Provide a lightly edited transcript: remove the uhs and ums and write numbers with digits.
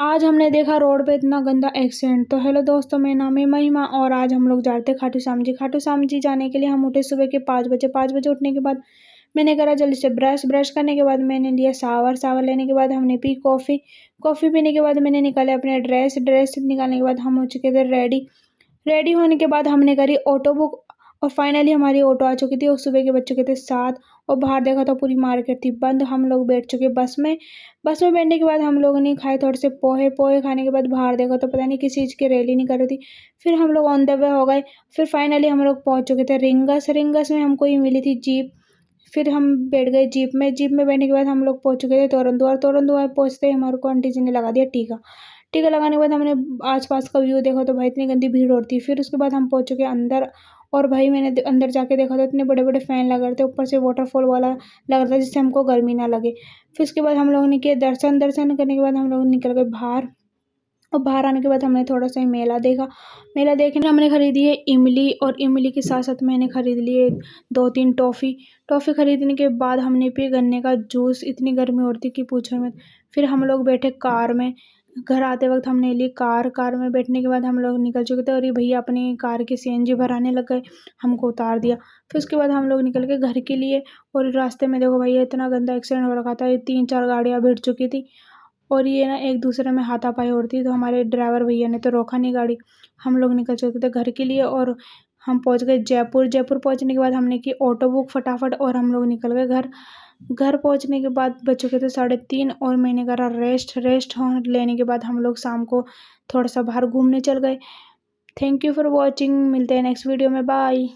आज हमने देखा रोड पे इतना गंदा एक्सीडेंट। तो हेलो दोस्तों, मेरा नाम है महिमा और आज हम लोग जा रहे थे खाटू श्याम जी। खाटू श्याम जी जाने के लिए हम उठे सुबह के 5 बजे। 5 बजे उठने के बाद मैंने करा जल्दी से ब्रश। ब्रश करने के बाद मैंने लिया शावर। शावर लेने के बाद हमने पी कॉफ़ी। कॉफ़ी पीने के बाद मैंने निकाले अपने ड्रेस। ड्रेस निकालने के बाद हम हो चुके थे रेडी। रेडी होने के बाद हमने करी ऑटो बुक और फाइनली हमारी ऑटो आ चुकी थी और सुबह के बज चुके थे 7 और बाहर देखा तो पूरी मार्केट थी बंद। हम लोग बैठ चुके बस में। बस में बैठने के बाद हम लोगों ने खाए थोड़े से पोहे। पोहे खाने के बाद बाहर देखा तो पता नहीं किस चीज़ की रैली निकल रही थी। फिर हम लोग ऑन द वे हो गए। फिर फाइनली हम लोग पहुंच चुके थे रिंगस। रिंगस में हमको ही मिली थी जीप। फिर हम बैठ गए जीप में। जीप में बैठने के बाद हम लोग पहुंच चुके थे तोरण द्वार। तोरण द्वार पहुंचते ही हमारे को आंटी जी ने लगा दिया टीका। टीका लगाने के बाद हमने आसपास का व्यू देखा तो भाई इतनी गंदी भीड़ होती। फिर उसके बाद हम पहुंच चुके अंदर और भाई मैंने अंदर जाके देखा तो इतने बड़े बड़े फैन लग रहे थे, ऊपर से वाटरफॉल वाला लग रहा था जिससे हमको गर्मी ना लगे। फिर उसके बाद हम लोगों ने किए दर्शन। दर्शन करने के बाद हम लोग निकल गए बाहर और बाहर आने के बाद हमने थोड़ा सा मेला देखा। मेला देखने हमने खरीदी है इमली और इमली के साथ साथ मैंने खरीद लिए 2-3 टॉफ़ी। टॉफ़ी खरीदने के बाद हमने पिए गन्ने का जूस। इतनी गर्मी होती कि पूछो मत। फिर हम लोग बैठे कार में। घर आते वक्त हमने ली कार। कार में बैठने के बाद हम लोग निकल चुके थे और ये भैया अपनी कार की सीएनजी भराने लग गए। हमको उतार दिया। फिर उसके बाद हम लोग निकल गए घर के लिए और रास्ते में देखो भैया इतना गंदा एक्सीडेंट हो रखा था। ये 3-4 गाड़ियाँ भिड़ चुकी थी और ये ना एक दूसरे में हाथापाई हो रही थी। तो हमारे ड्राइवर भैया ने तो रोका नहीं गाड़ी। हम लोग निकल चुके थे घर के लिए और हम पहुंच गए जयपुर। जयपुर पहुंचने के बाद हमने की ऑटो बुक फटाफट और हम लोग निकल गए घर। घर पहुंचने के बाद बज चुके थे 3:30 और मैंने करा रेस्ट। रेस्ट लेने के बाद हम लोग शाम को थोड़ा सा बाहर घूमने चल गए। Thank you for watching. मिलते हैं नेक्स्ट वीडियो में। बाय।